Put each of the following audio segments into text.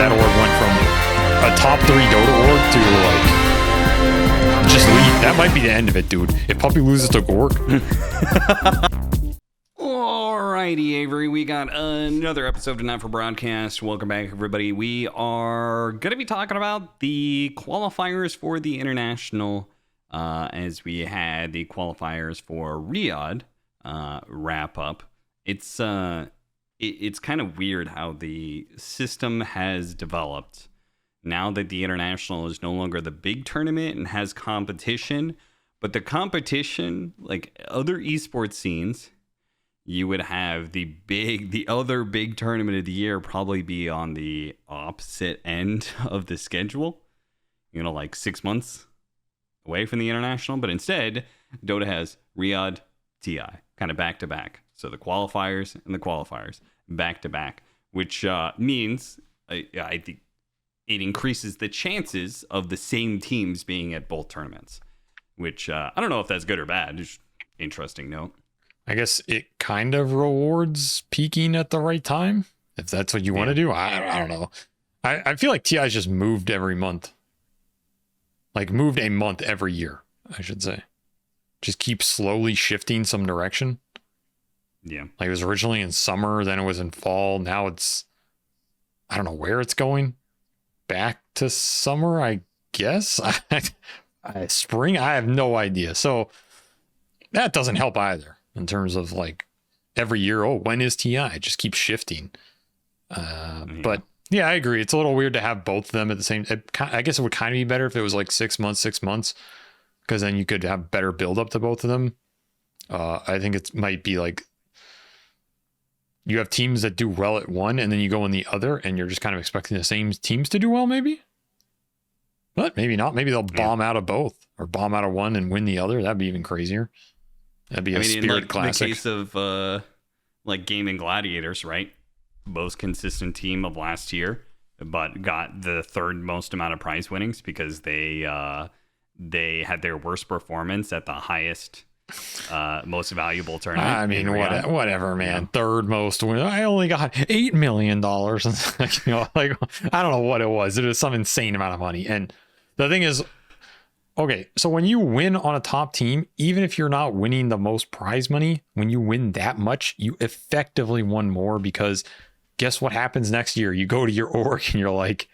that org went from a top 3 Dota org to like just leave. That might be the end of it, dude. If Puppy loses to Gorg. Alrighty, Avery, we got another episode of Not for Broadcast. Welcome back, everybody. We are going to be talking about the qualifiers for the international, as we had the qualifiers for Riyadh wrap up. It's kind of weird how the system has developed now that the international is no longer the big tournament and has competition, but the competition, like other esports scenes, you would have the other big tournament of the year probably be on the opposite end of the schedule, like 6 months away from the international. But instead, Dota has Riyadh, TI, kind of back to back. So the qualifiers and the qualifiers back to back, which means I think it increases the chances of the same teams being at both tournaments, which I don't know if that's good or bad. Just interesting note. I guess it kind of rewards peaking at the right time, if that's what you want to do. I don't know. I feel like TI's just moved every month. Like moved a month every year, I should say. Just keep slowly shifting some direction. Yeah. Like it was originally in summer, then it was in fall. Now it's, I don't know where it's going. Back to summer, I guess. Spring, I have no idea. So that doesn't help either. In terms of like every year, when is TI? It just keeps shifting. But yeah, I agree. It's a little weird to have both of them at the same. I guess it would kind of be better if it was like 6 months, because then you could have better build up to both of them. I think it might be like you have teams that do well at one, and then you go in the other, and you're just kind of expecting the same teams to do well, maybe. But maybe not. Maybe they'll bomb out of both, or bomb out of one and win the other. That'd be even crazier. That'd be a Spirit classic. In the case of like Gaming Gladiators, right? Most consistent team of last year, but got the third most amount of prize winnings because they had their worst performance at the highest, most valuable tournament. I mean, whatever, man. Yeah. Third most win. I only got $8 million. Like I don't know what it was. It was some insane amount of money. And the thing is, okay, so when you win on a top team, even if you're not winning the most prize money, when you win that much, you effectively won more, because guess what happens next year? You go to your org and you're like,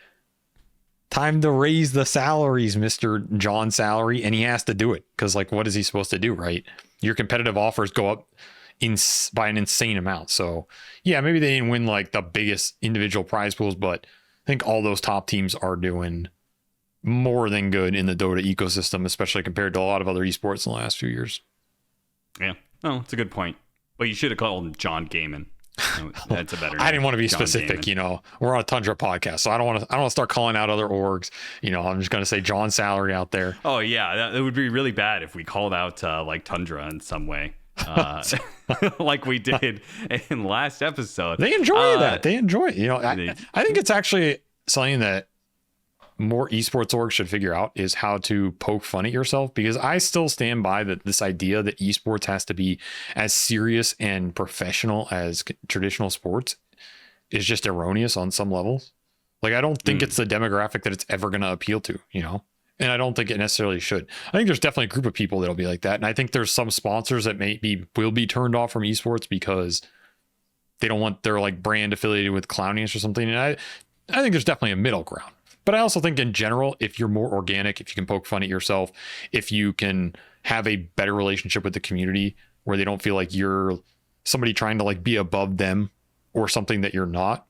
time to raise the salaries, Mr. John Salary. And he has to do it because, like, what is he supposed to do, right? Your competitive offers go up by an insane amount. So, yeah, maybe they didn't win like the biggest individual prize pools, but I think all those top teams are doing more than good in the Dota ecosystem, especially compared to a lot of other esports in the last few years. Yeah. Oh, it's a good point. But you should have called him John Gaiman. That's a better name. I didn't want to be John specific, Gaiman. We're on a Tundra podcast, so I don't want to start calling out other orgs. I'm just going to say John Salary out there. Oh yeah, that would be really bad if we called out like Tundra in some way. Like we did in last episode. They enjoy that. They enjoy it. I think it's actually something that more esports orgs should figure out, is how to poke fun at yourself, because I still stand by that this idea that esports has to be as serious and professional as traditional sports is just erroneous on some levels. Like, I don't think it's the demographic that it's ever going to appeal to, and I don't think it necessarily should. I think there's definitely a group of people that'll be like that. And I think there's some sponsors that will be turned off from esports because they don't want their like brand affiliated with clowniness or something. And I think there's definitely a middle ground. But I also think in general, if you're more organic, if you can poke fun at yourself, if you can have a better relationship with the community where they don't feel like you're somebody trying to like be above them or something that you're not,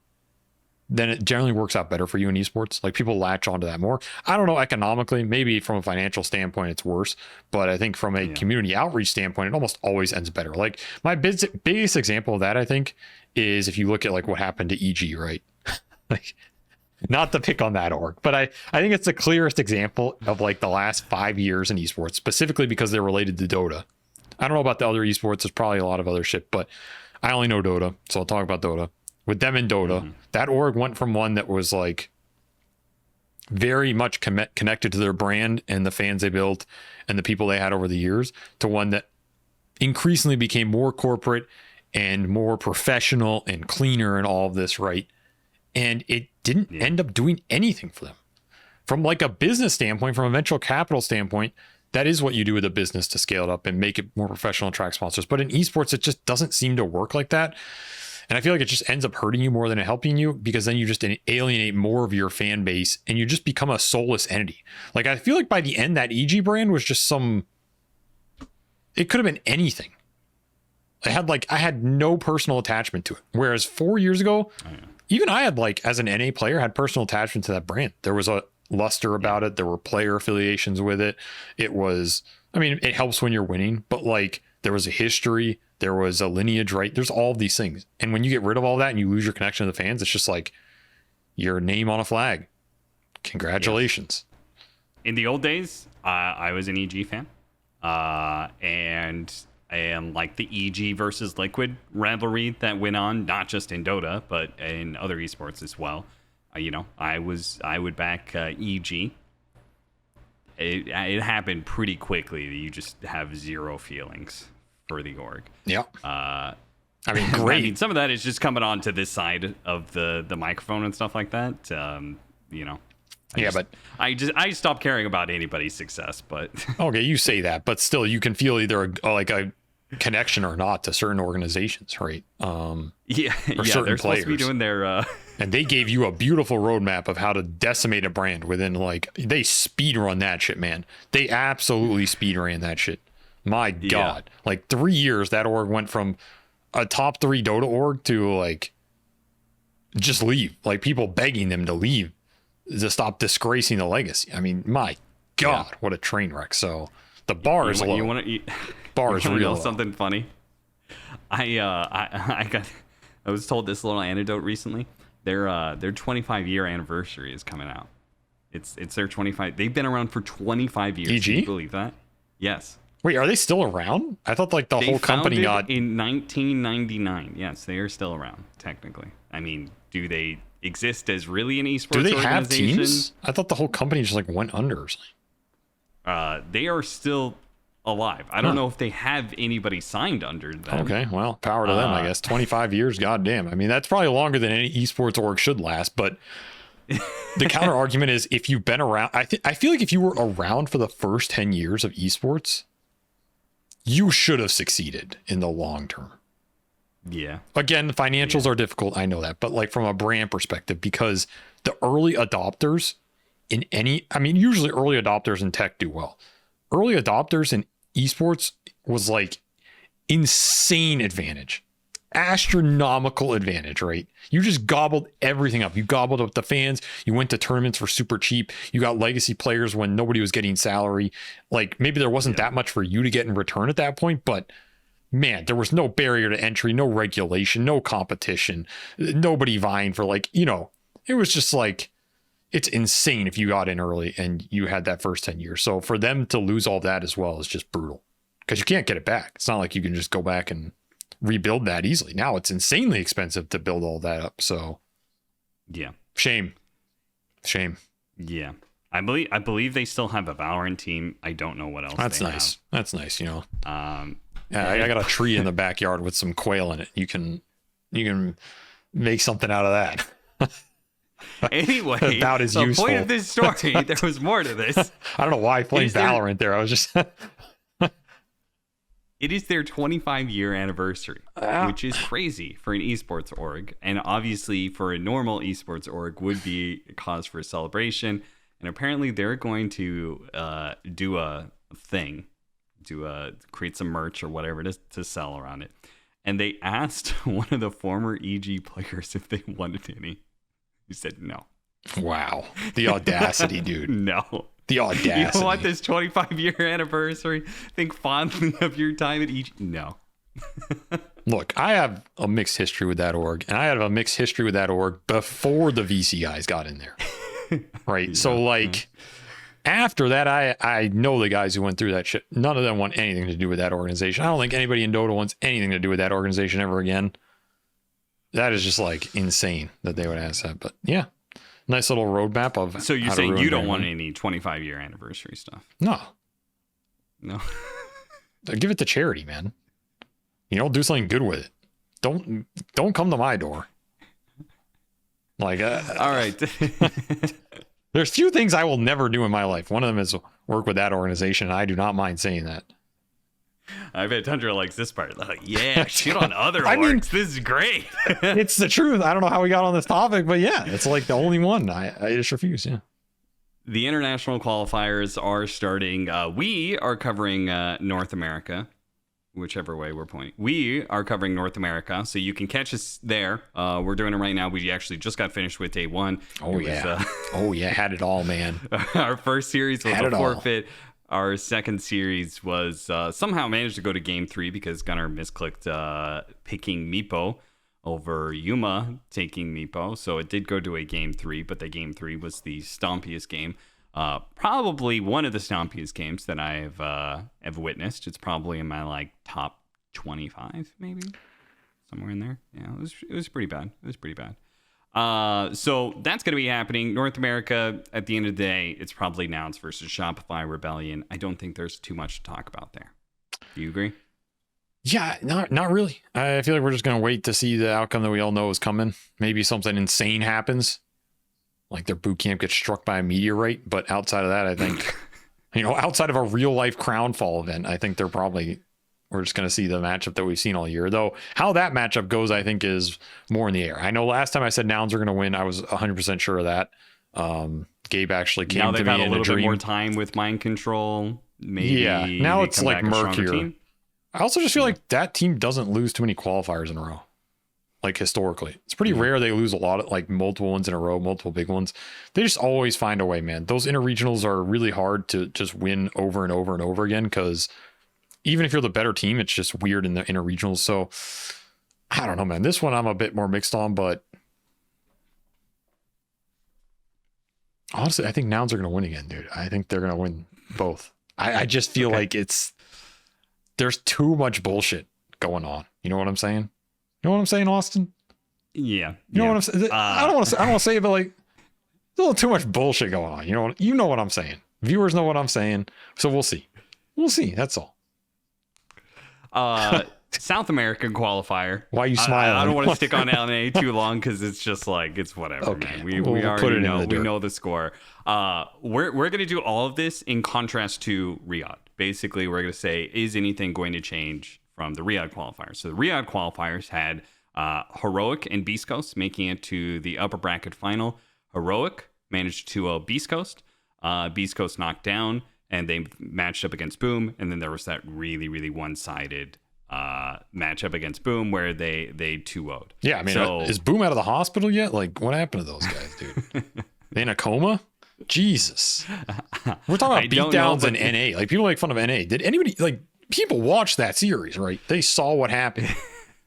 then it generally works out better for you in esports. Like, people latch onto that more. I don't know, economically, maybe from a financial standpoint, it's worse. But I think from a community outreach standpoint, it almost always ends better. Like, my biggest example of that, I think, is if you look at like what happened to EG, right? Like, not to pick on that org, but I think it's the clearest example of like the last 5 years in esports, specifically because they're related to Dota. I don't know about the other esports. There's probably a lot of other shit, but I only know Dota. So I'll talk about Dota. With them in Dota, that org went from one that was like very much connected to their brand and the fans they built and the people they had over the years, to one that increasingly became more corporate and more professional and cleaner and all of this, right? And it didn't end up doing anything for them. From like a business standpoint, from a venture capital standpoint, that is what you do with a business to scale it up and make it more professional, attract sponsors. But in esports, it just doesn't seem to work like that. And I feel like it just ends up hurting you more than it helping you, because then you just alienate more of your fan base and you just become a soulless entity. Like, I feel like by the end, that EG brand was just it could have been anything. I had no personal attachment to it. Whereas 4 years ago, even I had, like, as an NA player, had personal attachment to that brand. There was a luster about it. There were player affiliations with it. It was, I mean, it helps when you're winning, but like, there was a history, there was a lineage, right? There's all of these things. And when you get rid of all that and you lose your connection to the fans, it's just like your name on a flag. Congratulations. In the old days, I was an EG fan. And like the EG versus Liquid rivalry that went on, not just in Dota, but in other esports as well. I would back EG. It happened pretty quickly. You just have zero feelings for the org. Yeah. I mean, great. I mean, some of that is just coming on to this side of the microphone and stuff like that. I stopped caring about anybody's success. But okay, you say that, but still, you can feel either a connection or not to certain organizations, right? They're players. Supposed to be doing their and they gave you a beautiful roadmap of how to decimate a brand within, like, they speed run that shit, man. They absolutely speed ran that shit. My God. Like 3 years, that org went from a top 3 Dota org to like just leave, like people begging them to leave to stop disgracing the legacy. I mean, my God, what a train wreck. So the bar is low. Bar is real. Something funny. I was told this little anecdote recently. Their 25-year anniversary is coming out. It's their 25. They've been around for 25 years. EG? Can you believe that? Yes. Wait, are they still around? I thought like the whole company got in 1999. Yes, they are still around technically. I mean, do they exist as really an esports Do they organization? have teams? I thought the whole company just like went under or something. They are still alive. I don't know if they have anybody signed under them. Okay, well, power to them, I guess. 25 years, goddamn. I mean, that's probably longer than any esports org should last, but the counter argument is, if you've been around, I feel like if you were around for the first 10 years of esports, you should have succeeded in the long term. Yeah. Again, the financials are difficult, I know that, but like from a brand perspective, because the early adopters usually early adopters in tech do well. Early adopters in esports was like insane advantage, astronomical advantage, right? You just gobbled everything up. You gobbled up the fans. You went to tournaments for super cheap. You got legacy players when nobody was getting salary. Like, maybe there wasn't that much for you to get in return at that point, but man, there was no barrier to entry, no regulation, no competition, nobody vying for, like, it was just like, it's insane if you got in early and you had that first 10 years. So for them to lose all that as well is just brutal, because you can't get it back. It's not like you can just go back and rebuild that easily. Now it's insanely expensive to build all that up. So yeah, shame. Yeah. I believe they still have a Valorant team. I don't know what else. That's nice. Have. That's nice. I got a tree in the backyard with some quail in it. You can make something out of that. Anyway, about as the useful. Point of this story, there was more to this. I don't know why I played Valorant there. I was just It is their 25-year anniversary, which is crazy for an esports org. And obviously for a normal esports org would be a cause for a celebration. And apparently they're going to do a thing, create some merch or whatever it is to sell around it. And they asked one of the former EG players if they wanted any. He said no. Wow. The audacity, dude. No. The audacity. You want this 25-year anniversary? Think fondly of your time at EG. No. Look, I have a mixed history with that org, and I have a mixed history with that org before the VC guys got in there. Right? Yeah, so, like, after that, I know the guys who went through that shit. None of them want anything to do with that organization. I don't think anybody in Dota wants anything to do with that organization ever again. That is just, like, insane that they would ask that. But, yeah. Nice little roadmap of. So you're saying you don't want any 25-year anniversary stuff? No. Give it to charity, man. Do something good with it. Don't come to my door. Like, all right. There's few things I will never do in my life. One of them is work with that organization, and I do not mind saying that. I bet Tundra likes this part. Like, yeah, shit on other orgs. This is great. It's the truth. I don't know how we got on this topic, but yeah, it's like the only one. I just refuse. Yeah. The international qualifiers are starting. We are covering North America, whichever way we're pointing. We are covering North America, so you can catch us there. We're doing it right now. We actually just got finished with day one. Oh, yeah. Oh, yeah. Had it all, man. Our first series was a forfeit. Our second series was somehow managed to go to game 3 because Gunnar misclicked picking Meepo over Yuma taking Meepo. So it did go to a game 3, but the game 3 was the stompiest game. Probably one of the stompiest games that I've ever witnessed. It's probably in my top 25, maybe somewhere in there. Yeah, it was pretty bad. It was pretty bad. So that's going to be happening. North America, at the end of the day, it's probably Nouns versus Shopify Rebellion. I don't think there's too much to talk about there. Do you agree? Yeah, not really. I feel like we're just going to wait to see the outcome that we all know is coming. Maybe something insane happens, like their boot camp gets struck by a meteorite. But outside of that, I think, outside of a real life crown fall event, I think we're just going to see the matchup that we've seen all year. Though how that matchup goes, I think, is more in the air. I know last time I said Nouns are going to win, I was 100% sure of that. Gabe actually came to me in a dream. Now they've had a little bit more time with mind control. Maybe. Yeah, now it's like murkier. I also just feel like that team doesn't lose too many qualifiers in a row. Like historically, it's pretty rare they lose a lot of multiple ones in a row, multiple big ones. They just always find a way, man. Those interregionals are really hard to just win over and over and over again because even if you're the better team, it's just weird in the interregionals. So I don't know, man. This one I'm a bit more mixed on, but honestly, I think Nouns are going to win again, dude. I think they're going to win both. I just feel like there's too much bullshit going on. You know what I'm saying? You know what I'm saying, Austin? Yeah. You know what I'm saying? I don't want to say it, but there's a little too much bullshit going on. You know what I'm saying. Viewers know what I'm saying. So we'll see. We'll see. That's all. South American qualifier. Why are you smiling? I don't want to stick on LNA too long because it's just it's whatever, man. We already know. We know the score. We're going to do all of this in contrast to Riyadh. Basically, we're going to say, is anything going to change from the Riyadh qualifiers? So the Riyadh qualifiers had Heroic and Beast Coast making it to the upper bracket final. Heroic managed to 2-0 Beast Coast. Beast Coast knocked down, and they matched up against Boom. And then there was that really, really one-sided matchup against Boom where they 2-0'd. Yeah, I mean, is Boom out of the hospital yet? What happened to those guys, dude? They in a coma? Jesus. We're talking about beatdowns in NA. People make fun of NA. Did anybody people watch that series, right? They saw what happened.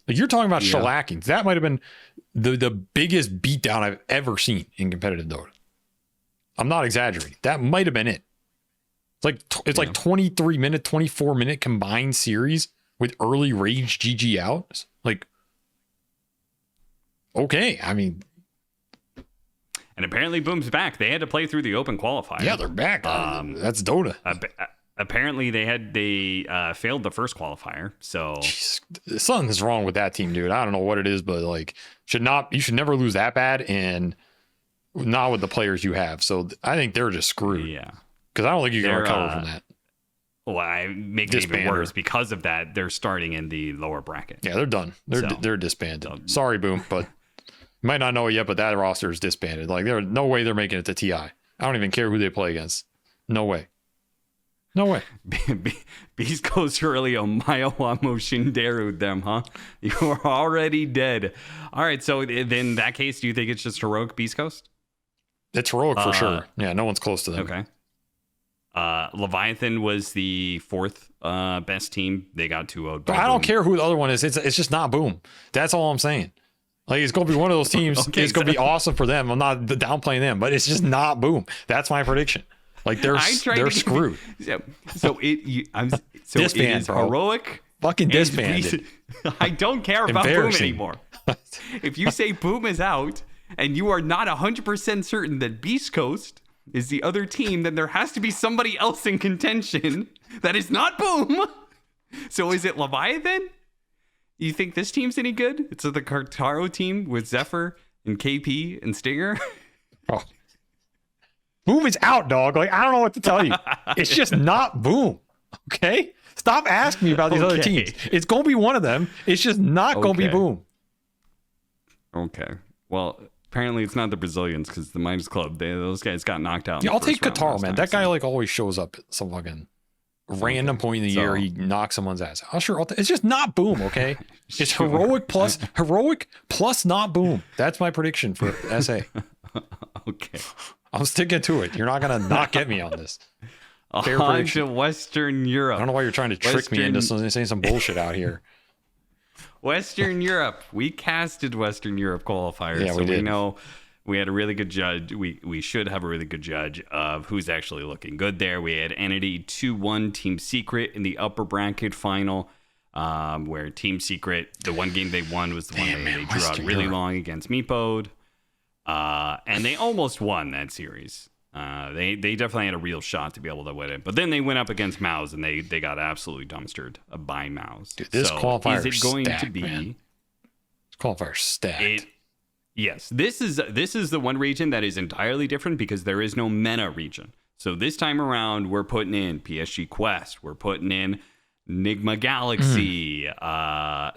You're talking about shellackings. That might have been the biggest beatdown I've ever seen in competitive Dota. I'm not exaggerating. That might have been it. It's like 23 minute, 24 minute combined series with early rage GG out. Okay. I mean, and apparently Boom's back. They had to play through the open qualifier. Yeah, they're back. That's Dota. Apparently they failed the first qualifier. So jeez, something's wrong with that team, dude. I don't know what it is, but you should never lose that bad, and not with the players you have. So I think they're just screwed. Yeah, because I don't think you can recover from that. Well, I make it even worse because of that. They're starting in the lower bracket. Yeah, they're done. They're disbanded. Sorry, Boom, but you might not know it yet, but that roster is disbanded. There's no way they're making it to TI. I don't even care who they play against. No way. No way. Beast goes early on Mayawamo Shinderu them, huh? You are already dead. All right, so in that case, do you think it's just Heroic Beast Coast? It's Heroic for sure. Yeah, no one's close to them. Okay. Leviathan was the fourth best team. They got 2-0. I don't care who the other one is. It's just not Boom. That's all I'm saying. It's going to be one of those teams. Okay, it's going to be awesome for them. I'm not downplaying them, but it's just not Boom. That's my prediction. They're screwed. So it is Heroic. Fucking disbanded. I don't care about Boom anymore. If you say Boom is out and you are not 100% certain that Beast Coast is the other team, then there has to be somebody else in contention that is not Boom. So is it Leviathan? You think this team's any good? It's the Kartaro team with Zephyr and KP and Stinger. Oh. Boom is out, dog. Like, I don't know what to tell you. It's just not Boom. Okay? Stop asking me about these other teams. It's going to be one of them. It's just not going to be Boom. Okay. Well, apparently it's not the Brazilians because the Miners Club, those guys got knocked out. Yeah, I'll take Qatar, man. That guy like always shows up at some fucking random point in the year. He knocks someone's ass. It's just not Boom, okay? It's heroic plus not Boom. That's my prediction for SA. Okay. I'm sticking to it. You're not going to not get me on this. Fair on prediction. to Western Europe. I don't know why you're trying to trick me into saying some bullshit out here. Western Europe. We casted Western Europe qualifiers. Yeah, so we did. We know we had a really good judge. We should have a really good judge of who's actually looking good there. We had Entity 2-1 Team Secret in the upper bracket final, where Team Secret, the one game they won was the one they drew out really long against Meepode. And they almost won that series. They definitely had a real shot to be able to win it. But then they went up against Maus and they got absolutely dumpstered by Maus. Dude, this qualifier is it going stacked, to be man. This qualifier stacked. Yes, this is the one region that is entirely different because there is no MENA region. So this time around, we're putting in PSG Quest. We're putting in Enigma Galaxy. I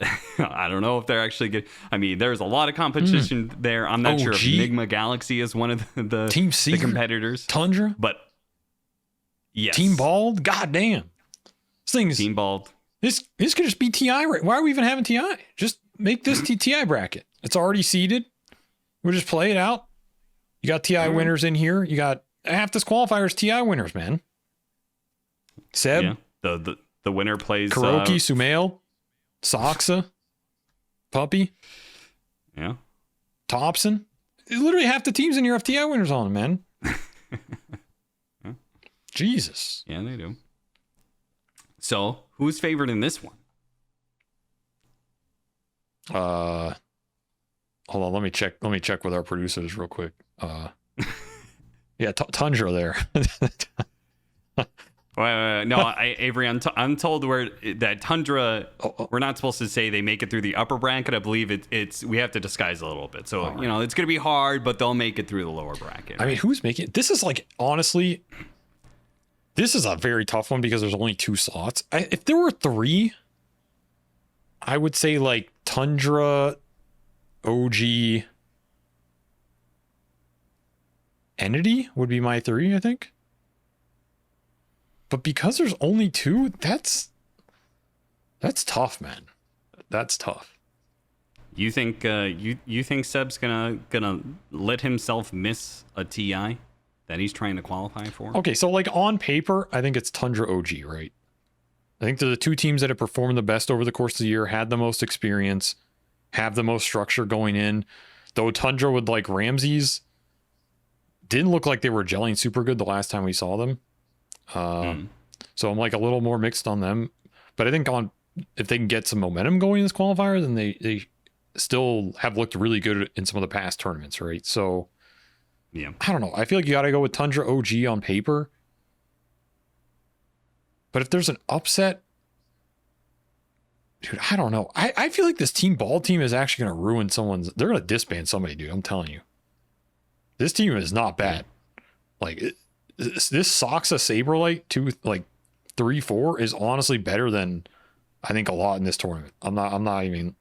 don't know if they're actually good. I mean, there's a lot of competition there. I'm not sure if Enigma Galaxy is one of the Team Secret, the competitors. Tundra, but yes, Team Bald. God-damn. This thing's Team Bald. This could just be TI. Right? Why are we even having TI? Just make this TI bracket. It's already seeded. We'll just play it out. You got TI winners in here. You got half this qualifiers TI winners, man. Seb. Yeah. The winner plays Kuroki, Sumail, Soxa, Puppy. Yeah. Thompson. Literally half the teams in here have TI winners on them, man. Yeah. Jesus. Yeah, they do. So, who's favored in this one? Hold on, let me check with our producers real quick. Yeah, Tundra there. Wait. No, Avery, I'm told that Tundra. We're not supposed to say they make it through the upper bracket. I believe it's we have to disguise a little bit. So it's going to be hard, but they'll make it through the lower bracket. I mean, who's making this? Is like honestly, this is a very tough one because there's only 2 slots. If there were 3, I would say like Tundra, OG, Entity would be my 3, I think. But because there's only 2, that's tough, man. That's tough. You think you think Seb's gonna let himself miss a TI that he's trying to qualify for? Okay, so like on paper, I think it's Tundra OG, right? I think they're the 2 teams that have performed the best over the course of the year, had the most experience, have the most structure going in. Though Tundra with like Ramses didn't look like they were gelling super good the last time we saw them. So I'm like a little more mixed on them, but I think if they can get some momentum going in this qualifier, then they still have looked really good in some of the past tournaments, right? So yeah, I don't know. I feel like you got to go with Tundra OG on paper, but if there's an upset, dude, I don't know. I feel like this Team Ball team is actually going to ruin someone's. They're going to disband somebody, dude. I'm telling you, this team is not bad. Like this Soxa Saberlight 3-4 is honestly better than I think a lot in this tournament. I'm not even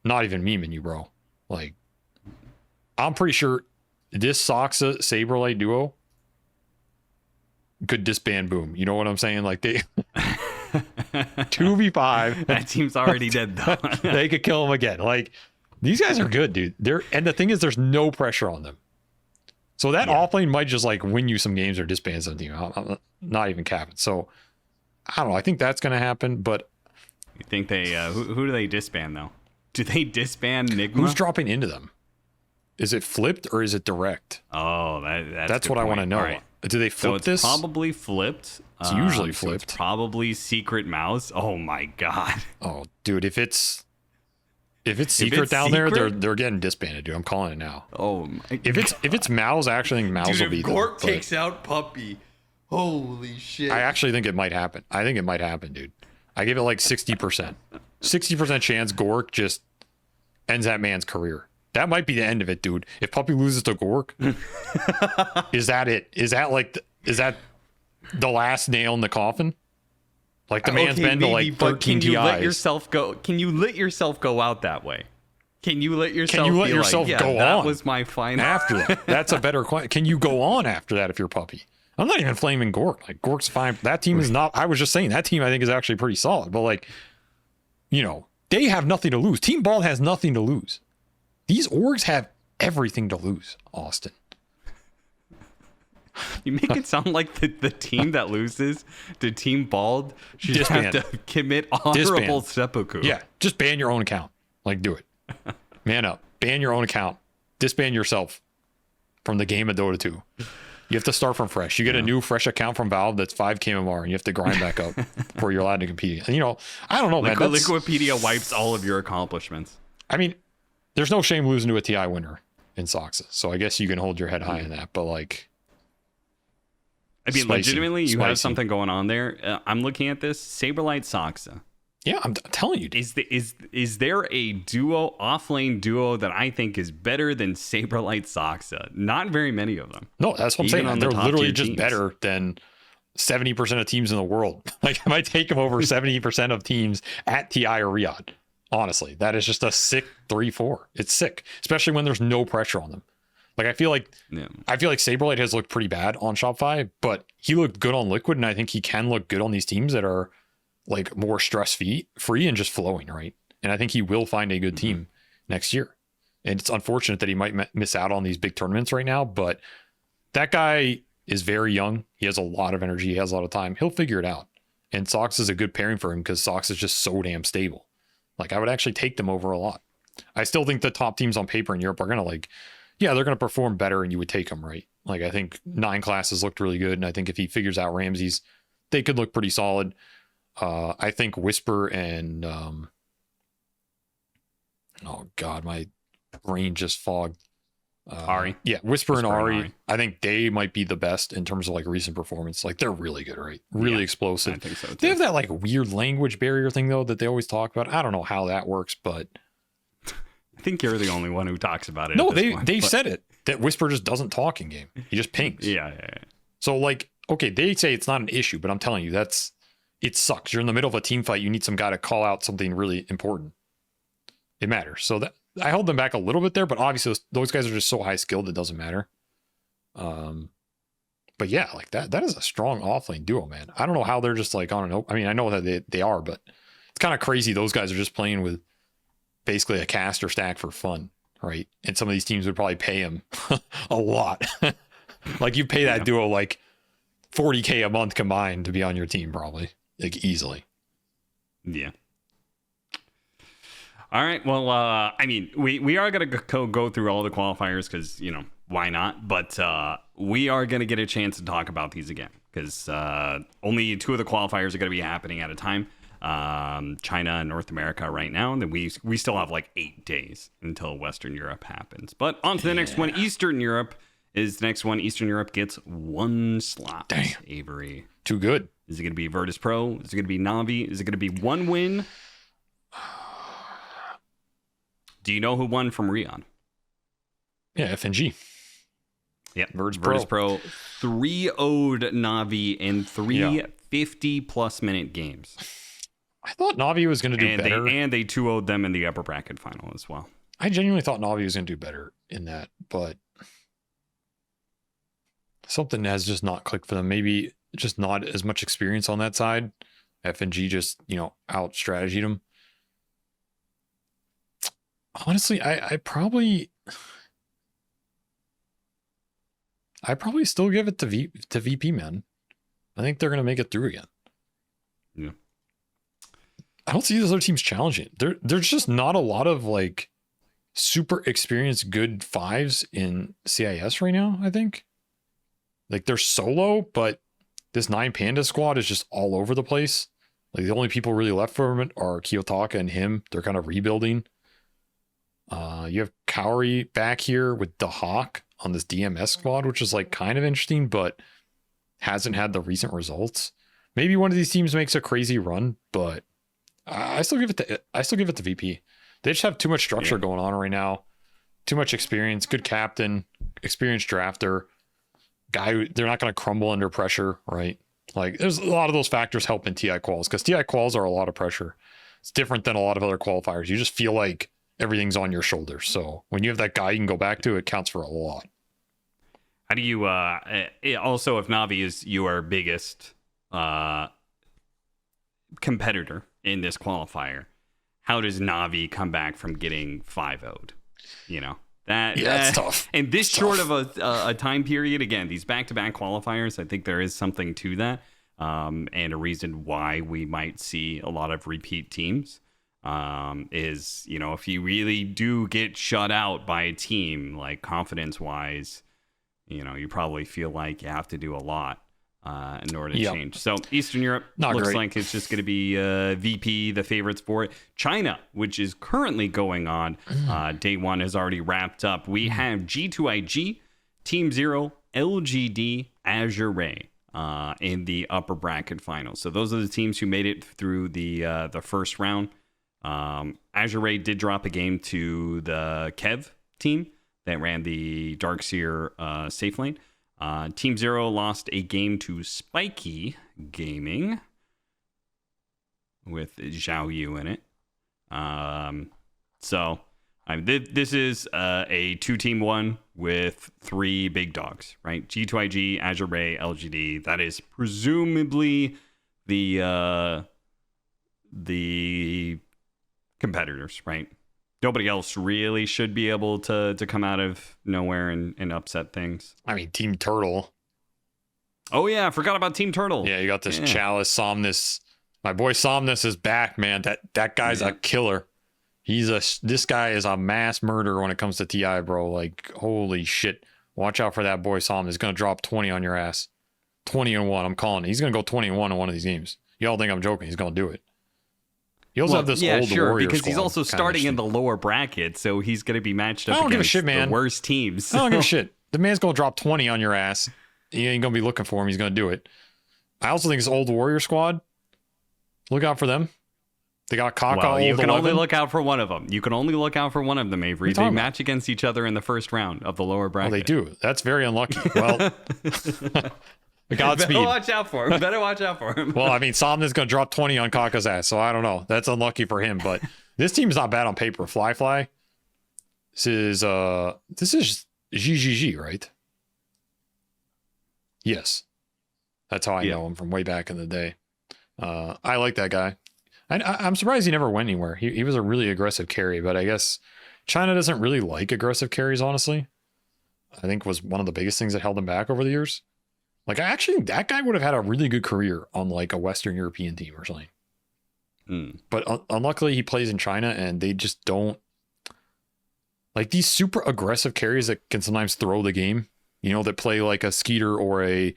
memeing you, bro. Like, I'm pretty sure this Soxa Saberlight duo could disband Boom. You know what I'm saying? Like they 2v5. That team's already dead though. They could kill them again. Like these guys are good, dude. And the thing is, there's no pressure on them. So that offlane might just like win you some games or disband some team. I'm not even capping. So I don't know. I think that's going to happen. But you think they who do they disband though? Do they disband Enigma? Who's dropping into them? Is it flipped or is it direct? Oh, that's what I want to know. Right. Do they flip this? this? Probably flipped. It's usually flipped. So it's probably secret mouse. Oh my god. Oh, dude, if it's secret down there, they're getting disbanded, dude. I'm calling it now. Oh my if it's Mouse, I actually think Mouse will be there. Gorgc takes out Puppy. Holy shit. I actually think it might happen. I think it might happen, dude. I give it like 60%. 60% chance Gorgc just ends that man's career. That might be the end of it, dude. If Puppy loses to Gorgc, is that it? Is that the last nail in the coffin? Like the man's been to like 13 TIs. Let yourself go? Can you let yourself go out that way? Can you let yourself? Go on? That was my final. After that, that's a better question. Can you go on after that if you're Puppy? I'm not even flaming Gorgc. Like Gorgc's fine. That team is not. I was just saying that team I think is actually pretty solid. But like, you know, they have nothing to lose. Team Bald has nothing to lose. These orgs have everything to lose, Austin. You make it sound like the team that loses to Team Bald should Disband. have to commit honorable seppuku. Yeah, just ban your own account. Like, do it. Man up. Ban your own account. Disband yourself from the game of Dota 2. You have to start from fresh. You get a new fresh account from Valve that's 5 KMR, and you have to grind back up before you're allowed to compete. And, you know, I don't know, man. Wikipedia wipes all of your accomplishments. I mean, there's no shame losing to a TI winner in Soxa, so I guess you can hold your head high in that. But like, I mean, legitimately, you have something going on there. I'm looking at this Saberlight Soxa. Yeah, I'm telling you. Dude. Is there a offlane duo that I think is better than Saberlight Soxa? Not very many of them. No, that's what I'm saying. They're literally just teams. Better than 70% of teams in the world. Like, I might take them over 70% of teams at TI or Riyadh. Honestly, that is just a sick 3-4. It's sick, especially when there's no pressure on them. Like, I feel like Saberlight has looked pretty bad on Shopify, but he looked good on Liquid, and I think he can look good on these teams that are like more stress-free and just flowing, right? And I think he will find a good team next year. And it's unfortunate that he might miss out on these big tournaments right now, but that guy is very young. He has a lot of energy. He has a lot of time. He'll figure it out. And Sox is a good pairing for him because Sox is just so damn stable. Like, I would actually take them over a lot. I still think the top teams on paper in Europe are going to they're going to perform better and you would take them, right? Like, I think 9 classes looked really good. And I think if he figures out Ramses, they could look pretty solid. I think Whisper and, oh God, my brain just fogged. Ari. Yeah, Whisper and Ari. I think they might be the best in terms of like recent performance. Like, they're really good, right? Really explosive. I think so too. They have that like weird language barrier thing though that they always talk about. I don't know how that works, but I think you're the only one who talks about it. No, they've said it that Whisper just doesn't talk in game. He just pings. Yeah. So like, okay, they say it's not an issue, but I'm telling you, it sucks. You're in the middle of a team fight. You need some guy to call out something really important. It matters. So that I held them back a little bit there, but obviously those guys are just so high skilled it doesn't matter. But yeah, like that is a strong offlane duo, man. I don't know how they're just like on an open. I mean, I know that they are, but it's kind of crazy. Those guys are just playing with basically a caster stack for fun, right? And some of these teams would probably pay them a lot. Like, you pay that duo like $40K a month combined to be on your team, probably, like, easily. Yeah. All right. Well, I mean, we are going to go through all the qualifiers because, you know, why not? But we are going to get a chance to talk about these again because only 2 of the qualifiers are going to be happening at a time. China and North America right now. And then we still have like 8 days until Western Europe happens. But on to the next one. Eastern Europe is the next one. Eastern Europe gets 1 slot. Damn. Avery. Too good. Is it going to be Virtus Pro? Is it going to be Navi? Is it going to be 1 win? Do you know who won from Riyadh? Yeah, FNG. Yep. Virtus Pro 3-0'd Navi in 3 50-plus minute games. I thought Navi was going to do better. They 2-0'd them in the upper bracket final as well. I genuinely thought Navi was going to do better in that, but something has just not clicked for them. Maybe just not as much experience on that side. FNG just, out strategied them. Honestly, I probably still give it to VP, man. I think they're going to make it through again. Yeah. I don't see these other teams challenging. There's just not a lot of like super experienced good 5s in CIS right now, I think. Like, they're solo, but this 9 Panda squad is just all over the place. Like, the only people really left from it are Kiyotaka and him. They're kind of rebuilding. You have Kaori back here with the Hawk on this DMS squad, which is like kind of interesting, but hasn't had the recent results. Maybe one of these teams makes a crazy run, but I still give it to VP. They just have too much structure going on right now. too much experience, good captain, experienced drafter, guy who they're not going to crumble under pressure, right? Like there's a lot of those factors help in TI quals because TI quals are a lot of pressure. It's different than a lot of other qualifiers. You just feel like everything's on your shoulders. So when you have that guy you can go back to, it counts for a lot. How do you also, if Navi is your biggest competitor in this qualifier, how does Navi come back from getting 5-0'd? You know, that's tough. And this short of a time period, again, these back-to-back qualifiers, I think there is something to that, and a reason why we might see a lot of repeat teams is, you know, if you really do get shut out by a team, like confidence-wise, you know, you probably feel like you have to do a lot in order to change. So Eastern Europe looks like it's just going to be VP, the favorites for it. China, which is currently going on, day one has already wrapped up. We have G2IG, Team Zero, LGD, Azure Ray in the upper bracket finals. So those are the teams who made it through the first round. Azure Ray did drop a game to the Kev team that ran the Darkseer safe lane. Team Zero lost a game to Spiky Gaming with Zhao Yu in it. This is a 2-team one with 3 big dogs, right? G2IG, Azure Ray, LGD. That is presumably the competitors, right? Nobody else really should be able to come out of nowhere and upset things. I mean, Team Turtle. Oh, yeah. I forgot about Team Turtle. Yeah, you got this Chalice, Somnus. My boy Somnus is back, man. That guy's a killer. This guy is a mass murderer when it comes to TI, bro. Like, holy shit. Watch out for that boy Somnus. He's going to drop 20 on your ass. 20-1. I'm calling it. He's going to go 20-1 in one of these games. Y'all think I'm joking. He's going to do it. He also have this old warrior because squad, he's also starting in the lower bracket, so he's going to be matched up I don't give a against shit, man. the worst teams. I don't give a shit. The man's going to drop 20 on your ass. You ain't going to be looking for him. He's going to do it. I also think this old warrior squad, look out for them. They got Kaka. Well, you can 11. only look out for one of them. You can only look out for one of them, Avery. They match against each other in the first round of the lower bracket. Well, they do. That's very unlucky. Well, Godspeed. Better watch out for him. Well, I mean, Somnus going to drop 20 on Kaka's ass, so I don't know. That's unlucky for him, but this team's not bad on paper. Fly. This is GGG, right? Yes. That's how I know him from way back in the day. I like that guy. I'm surprised he never went anywhere. He was a really aggressive carry, but I guess China doesn't really like aggressive carries, honestly. I think was one of the biggest things that held him back over the years. Like, actually, that guy would have had a really good career on like a Western European team or something. But unluckily, he plays in China, and they just don't like these super aggressive carries that can sometimes throw the game. You know, that play like a Skeeter or a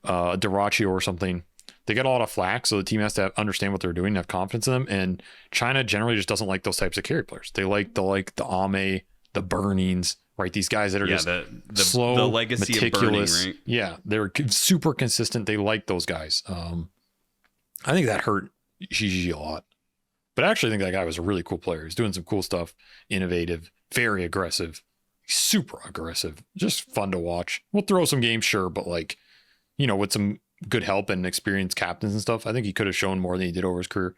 Dirachi or something. They get a lot of flack, so the team has to understand what they're doing and have confidence in them. And China generally just doesn't like those types of carry players. They like the Ame, the Burnings, right? These guys that are just slow, the legacy meticulous. Of Burning, right? Yeah, they're super consistent. They like those guys. I think that hurt GGG a lot. But I actually think that guy was a really cool player. He's doing some cool stuff, innovative, very aggressive, super aggressive, just fun to watch. We'll throw some games, sure, but like, you know, with some good help and experienced captains and stuff, I think he could have shown more than he did over his career.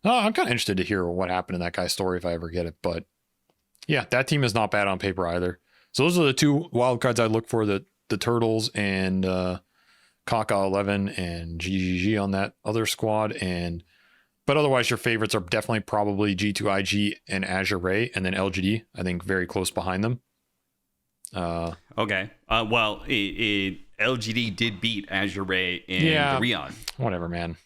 I'm kind of interested to hear what happened in that guy's story if I ever get it. But yeah, that team is not bad on paper either. So those are the 2 wild cards I look for: the Turtles and Kaka 11 and GGG on that other squad. But otherwise, your favorites are definitely probably G2IG and Azure Ray, and then LGD. I think very close behind them. Okay. Well, LGD did beat Azure Ray in the Riyadh. Whatever, man.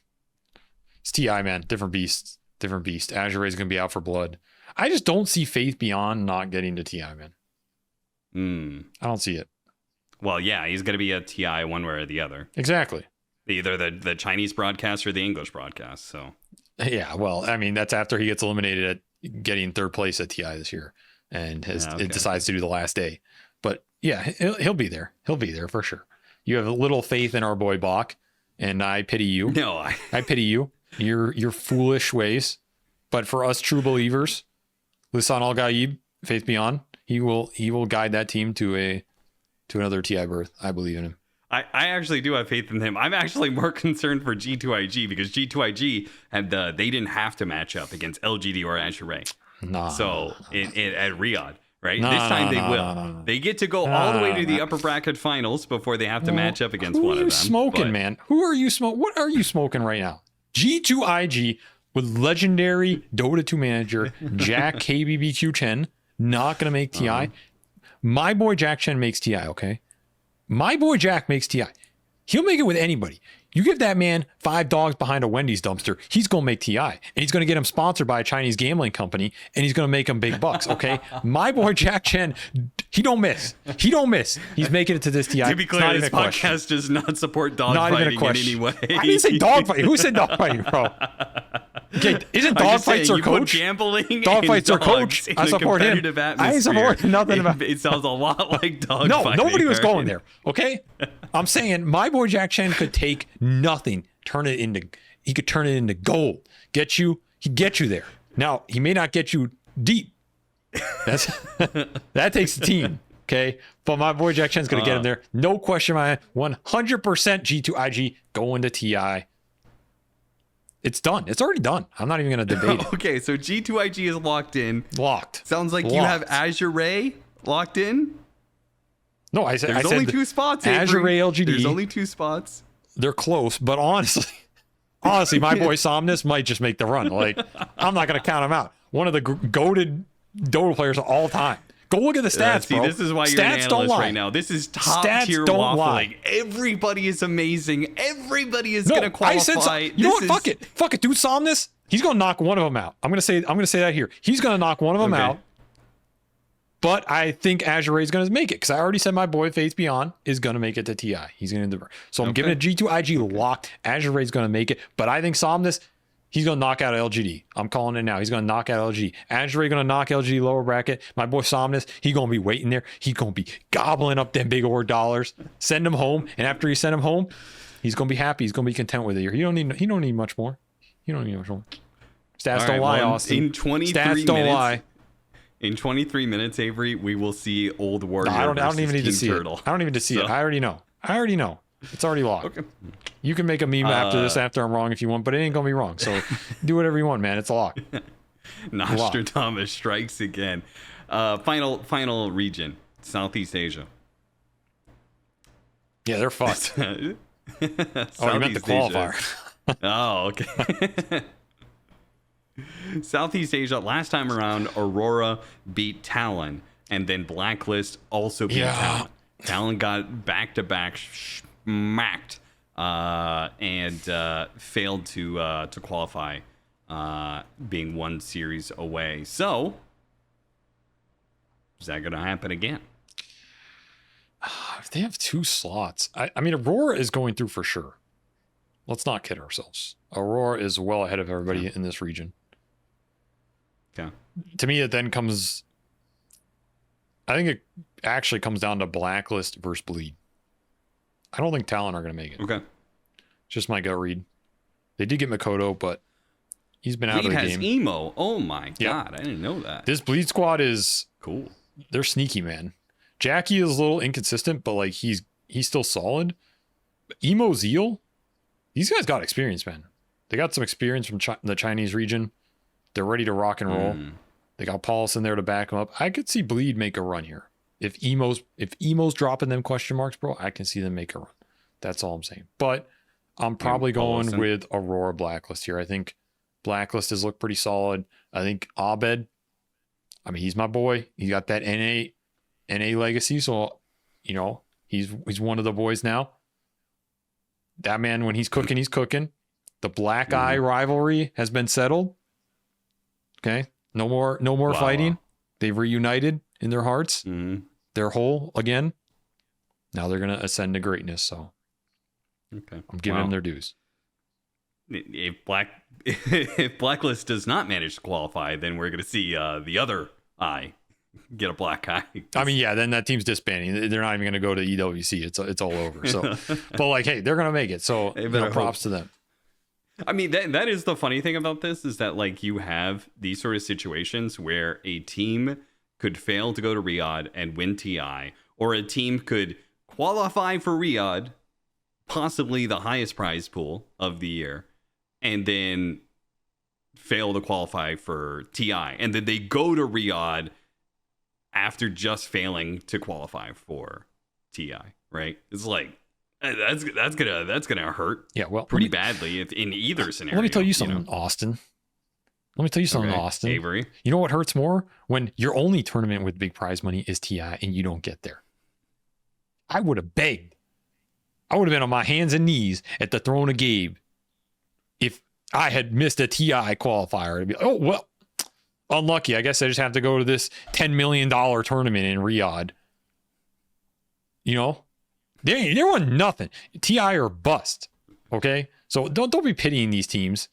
It's TI, man. Different beast. Azure Ray is going to be out for blood. I just don't see Faith Beyond not getting to TI, man. I don't see it. Well, yeah, he's going to be a TI one way or the other. Exactly. Either the Chinese broadcast or the English broadcast. So. Yeah, well, I mean, that's after he gets eliminated at getting 3rd place at TI this year and it decides to do the last day. But yeah, he'll be there. He'll be there for sure. You have a little faith in our boy Bach, and I pity you. No, I pity you. Your foolish ways. But for us true believers, Lisan Al Gaib, Faith Beyond, He will guide that team to another TI berth. I believe in him. I actually do have faith in him. I'm actually more concerned for G2IG because G2IG they didn't have to match up against LGD or Azure Ray. Nah. So at Riyadh, right? This time they will. No. They get to go all the way to the upper bracket finals before they have to match up against one of them. Who are you smoking, man? Who are you smoking? What are you smoking right now? G2IG with legendary Dota 2 manager Jack KBBQ Chen not gonna make TI. My boy Jack Chen makes TI. Okay. My boy Jack makes TI. He'll make it with anybody. You give that man 5 dogs behind a Wendy's dumpster, he's going to make TI. And he's going to get him sponsored by a Chinese gambling company, and he's going to make him big bucks, okay? My boy Jack Chen, he don't miss. He don't miss. He's making it to this TI. To be clear, this podcast does not support dog fighting in any way. I didn't say dog fighting. Who said dog fighting, bro? Okay, isn't dog fights our coach? Gambling dog fights our coach. I support him. I ain't support nothing about it. Sounds a lot like dog fighting. No, nobody was going there. Okay, I'm saying my boy Jack Chen could take nothing, he could turn it into gold. He'd get you there. Now he may not get you deep. That takes the team. Okay, but my boy Jack Chen's gonna get him there. No question, my 100% G2IG going to TI. It's done. It's already done. I'm not even going to debate it. Okay, so G2IG is locked in. Locked. Sounds like you have Azure Ray locked in. No, I said there's only 2 spots. Azure Ray LGD. There's only 2 spots. They're close, but honestly, my boy Somnus might just make the run. Like, I'm not going to count him out. One of the goated Dota players of all time. Go look at the stats, bro. This is why you're an analyst right now. This is top tier waffling. Everybody is amazing. Everybody is going to qualify. You know what? Fuck it. Dude, Somnus, he's going to knock one of them out. I'm going to say that here. He's going to knock one of them out. But I think Azure Ray is going to make it because I already said my boy Faith Beyond is going to make it to TI. He's going to. So I'm giving it G2IG locked. Azure Ray is going to make it, but I think Somnus, he's going to knock out LGD. I'm calling it now. He's going to knock out LGD. Azure Ray going to knock LGD lower bracket. My boy Somnus, he's going to be waiting there. He's going to be gobbling up them big old dollars. Send him home, and after you send him home, he's going to be happy. He's going to be content with it. He don't need much more. Stats don't lie, Austin. In 23 Stats don't lie. In 23 minutes, Avery, we will see Old Warrior. No, I don't even need to see Turtle. it. I don't even need to see it. I already know. It's already locked. Okay. You can make a meme after this, after I'm wrong if you want, but it ain't gonna be wrong. So do whatever you want, man. It's locked. Nostradamus strikes again. Final region, Southeast Asia. Yeah, they're fucked. Oh, you meant the qualifier. Oh, okay. Southeast Asia, last time around, Aurora beat Talon, and then Blacklist also beat Talon. Talon got back-to-back smacked and failed to qualify, being 1 series away. So, is that going to happen again? They have 2 slots. I mean, Aurora is going through for sure. Let's not kid ourselves. Aurora is well ahead of everybody in this region. Okay. To me, it then comes... I think it actually comes down to Blacklist versus Bleed. I don't think Talon are going to make it. Okay. Just my gut read. They did get Makoto, but he's been out Bleed of the has game. Emo. Oh my god, I didn't know that. This Bleed squad is cool. They're sneaky, man. Jackie is a little inconsistent, but like he's still solid. Emo Zeal, these guys got experience, man. They got some experience from the Chinese region. They're ready to rock and roll. They got Paulus in there to back them up. I could see Bleed make a run here. If Emo's dropping them question marks, bro, I can see them make a run. That's all I'm saying. But I'm probably going with Aurora Blacklist here. I think Blacklist has looked pretty solid. I think Abed, I mean, he's my boy. He got that NA legacy. So, you know, he's one of the boys now. That man, when he's cooking, he's cooking. The Black Eye rivalry has been settled. Okay. No more fighting. They've reunited in their hearts. They're whole again. Now they're going to ascend to greatness. So I'm giving them their dues. If Blacklist does not manage to qualify, then we're going to see the other eye get a black eye. I mean, yeah, then that team's disbanding. They're not even going to go to EWC. It's all over. So, but like, hey, they're going to make it. So props to them. I mean, that is the funny thing about this is that like you have these sort of situations where a team could fail to go to Riyadh and win TI, or a team could qualify for Riyadh, possibly the highest prize pool of the year, and then fail to qualify for TI, and then they go to Riyadh after just failing to qualify for TI, right? It's like that's gonna hurt. Yeah, well, pretty badly if in either scenario. Let me tell you something, Austin. Let me tell you something, Austin. Avery. You know what hurts more? When your only tournament with big prize money is TI and you don't get there. I would have begged. I would have been on my hands and knees at the throne of Gabe if I had missed a TI qualifier. To be like, oh, well, unlucky. I guess I just have to go to this $10 million tournament in Riyadh. You know? There wasn't nothing. TI or bust. Okay? So don't be pitying these teams.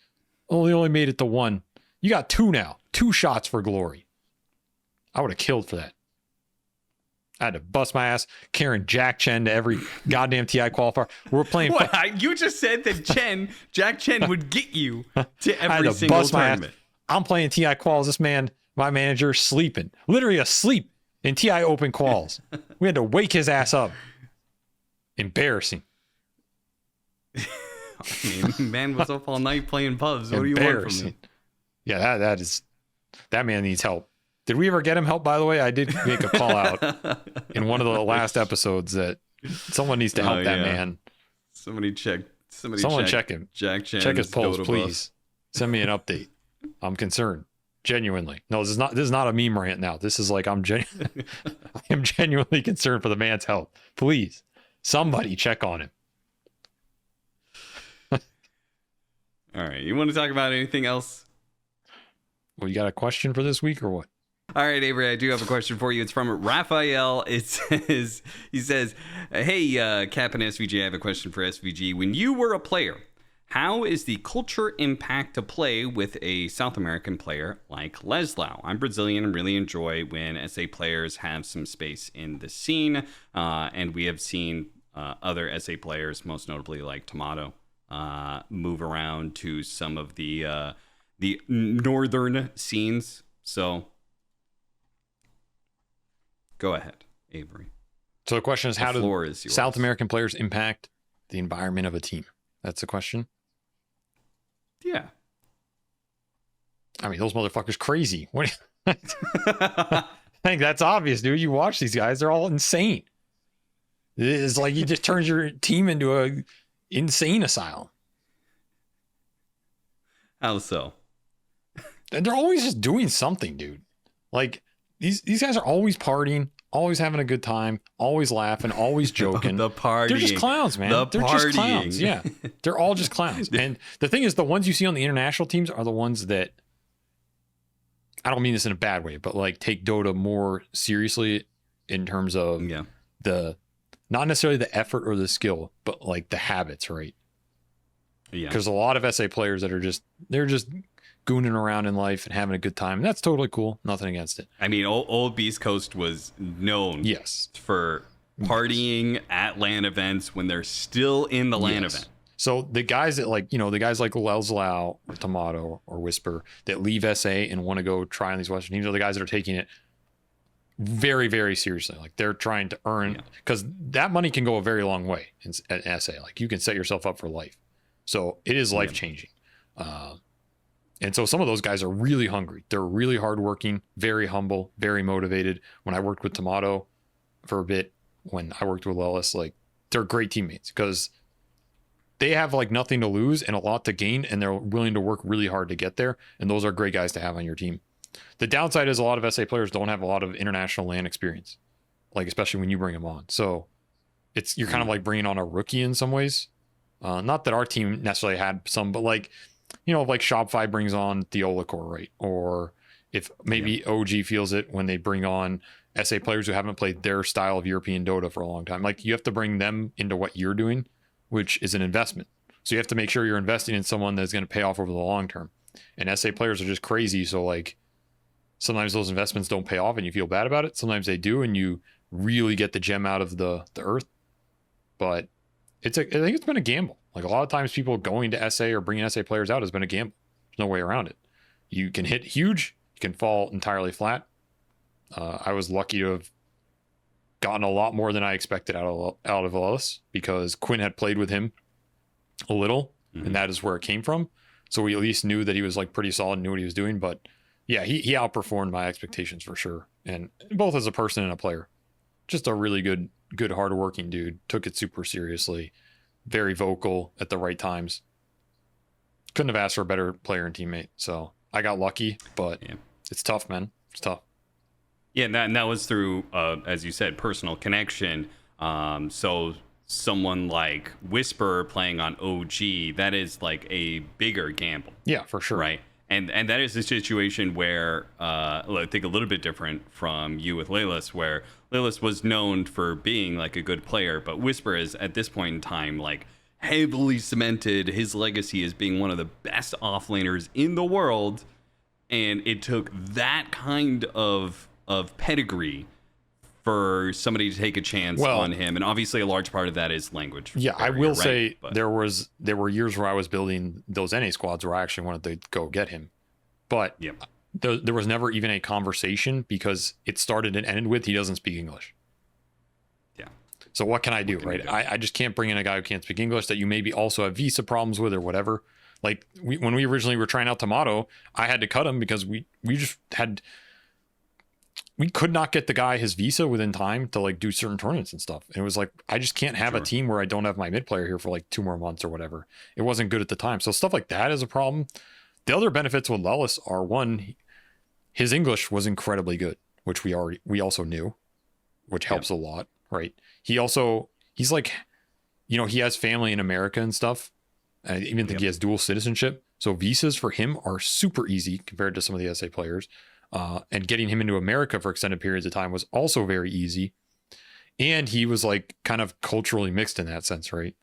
Oh, they only made it to one. You got two now. 2 shots for glory. I would have killed for that. I had to bust my ass carrying Jack Chen to every goddamn TI qualifier. We're playing. What? You just said that Jack Chen would get you to every single tournament. I'm playing TI quals. This man, my manager, sleeping. Literally asleep in TI open quals. We had to wake his ass up. Embarrassing. I mean, man was up all night playing pubs. What do you want from me? Yeah, that man needs help. Did we ever get him help, by the way? I did make a call out in one of the last episodes that someone needs to help that man. Someone check him. Jack Chen. Check his pulse, please. Send me an update. I'm concerned. Genuinely. No, this is not a meme rant now. This is like I'm genuinely concerned for the man's health. Please, somebody check on him. All right. You want to talk about anything else? Well, you got a question for this week or what? All right, Avery, I do have a question for you. It's from Raphael. He says, hey, Cap and SVG, I have a question for SVG. When you were a player, how is the culture impact to play with a South American player like Leslau? I'm Brazilian and really enjoy when SA players have some space in the scene. And we have seen other SA players, most notably like Tomato, move around to some of the northern scenes. So go ahead, Avery. So the question is, how do is South American players impact the environment of a team? That's the question. Yeah. I mean, those motherfuckers crazy. What? I think that's obvious, dude. You watch these guys; they're all insane. It's like you just turns your team into a insane asylum. How so? And they're always just doing something, dude. Like these guys are always partying, always having a good time, always laughing, always joking. The partying. They're just clowns, man. They're just clowns. Yeah. They're all just clowns. And the thing is, the ones you see on the international teams are the ones that, I don't mean this in a bad way, but like take Dota more seriously in terms of the, not necessarily the effort or the skill, but like the habits, right? Yeah. Because a lot of SA players that are they're just gooning around in life and having a good time. And that's totally cool. Nothing against it. I mean, old Beast Coast was known for partying at LAN events when they're still in the LAN event. So the guys that the guys like Leslau or Tomato or Whisper that leave SA and want to go try on these Western teams are the guys that are taking it very, very seriously. Like they're trying to earn, because that money can go a very long way at SA. Like you can set yourself up for life. So it is life changing. And so some of those guys are really hungry. They're really hardworking, very humble, very motivated. When I worked with Tomato for a bit, when I worked with Lelis, like they're great teammates because they have like nothing to lose and a lot to gain, and they're willing to work really hard to get there. And those are great guys to have on your team. The downside is a lot of SA players don't have a lot of international LAN experience, like especially when you bring them on. So you're kind of like bringing on a rookie in some ways. Not that our team necessarily had some, but like, like Shopify brings on the Olacore, right? Or if maybe OG feels it when they bring on SA players who haven't played their style of European Dota for a long time. Like you have to bring them into what you're doing, which is an investment. So you have to make sure you're investing in someone that's going to pay off over the long term. And SA players are just crazy. So like sometimes those investments don't pay off and you feel bad about it. Sometimes they do, and you really get the gem out of the earth. But I think it's been a gamble. Like a lot of times people going to SA or bringing SA players out has been a gamble. There's no way around it. You can hit huge, you can fall entirely flat. I was lucky to have gotten a lot more than I expected out of Ellis because Quinn had played with him a little, and that is where it came from. So we at least knew that he was like pretty solid, knew what he was doing. But yeah, he outperformed my expectations for sure, and both as a person and a player. Just a really good, hardworking dude. Took it super seriously, very vocal at the right times. Couldn't have asked for a better player and teammate. So I got lucky, but it's tough, man. It's tough. Yeah, and that was through, as you said, personal connection. So someone like Whisper playing on OG, that is like a bigger gamble. Yeah, for sure. Right. And that is a situation where I think a little bit different from you with Leyless, where Leyless was known for being like a good player, but Whisper is at this point in time like heavily cemented his legacy as being one of the best offlaners in the world, and it took that kind of pedigree for somebody to take a chance on him, and obviously a large part of that is language. Yeah, barrier, I will say there were years where I was building those NA squads where I actually wanted to go get him, but there was never even a conversation because it started and ended with he doesn't speak English. Yeah. So what can I do, right? I just can't bring in a guy who can't speak English that you maybe also have visa problems with or whatever. Like when we originally were trying out Tomato, I had to cut him because we could not get the guy his visa within time to like do certain tournaments and stuff. And it was like, I just can't have a team where I don't have my mid player here for like 2 more months or whatever. It wasn't good at the time. So stuff like that is a problem. The other benefits with Lelis are, one, his English was incredibly good, which we also knew, which helps a lot, right? He's like, he has family in America and stuff. I even think he has dual citizenship. So visas for him are super easy compared to some of the SA players. And getting him into America for extended periods of time was also very easy. And he was like kind of culturally mixed in that sense, right?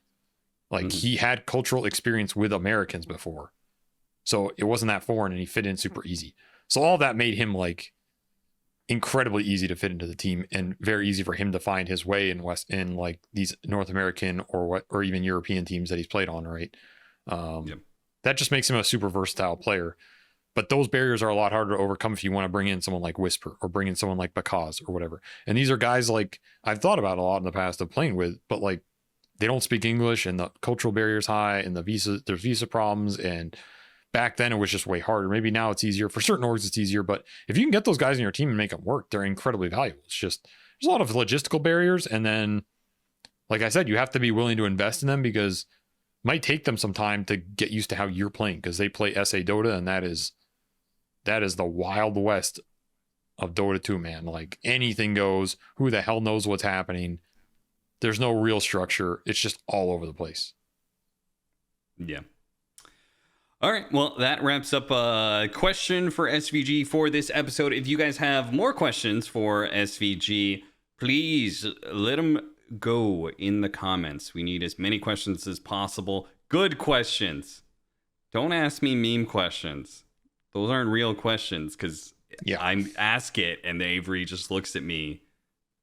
Like he had cultural experience with Americans before. So it wasn't that foreign and he fit in super easy. So all that made him like incredibly easy to fit into the team and very easy for him to find his way in like these North American or even European teams that he's played on, right? That just makes him a super versatile player. But those barriers are a lot harder to overcome if you want to bring in someone like Whisper or bring in someone like Bakaz or whatever. And these are guys like I've thought about a lot in the past of playing with, but like they don't speak English and the cultural barrier is high and there's visa problems. And back then it was just way harder. Maybe now it's easier. For certain orgs, it's easier. But if you can get those guys in your team and make them work, they're incredibly valuable. It's just there's a lot of logistical barriers. And then, like I said, you have to be willing to invest in them because it might take them some time to get used to how you're playing because they play SA Dota and that is the wild west of Dota 2, man. Like anything goes. Who the hell knows what's happening? There's no real structure. It's just all over the place. Yeah. All right. Well, that wraps up a question for SVG for this episode. If you guys have more questions for SVG, please let them go in the comments. We need as many questions as possible. Good questions. Don't ask me meme questions. Those aren't real questions because I ask it and Avery just looks at me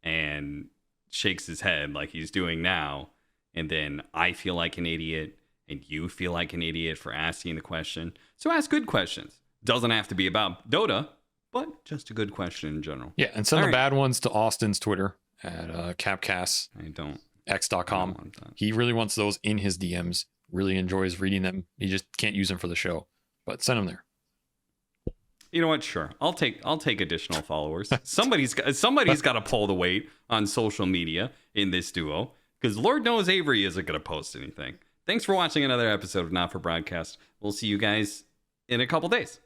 and shakes his head like he's doing now. And then I feel like an idiot and you feel like an idiot for asking the question. So ask good questions. Doesn't have to be about Dota, but just a good question in general. Yeah, and send the bad ones to Austin's Twitter at capcast. I don't. X.com. He really wants those in his DMs. Really enjoys reading them. He just can't use them for the show. But send them there. You know what? Sure. I'll take additional followers. Somebody's got to pull the weight on social media in this duo because Lord knows Avery isn't going to post anything. Thanks for watching another episode of Not for Broadcast. We'll see you guys in a couple days.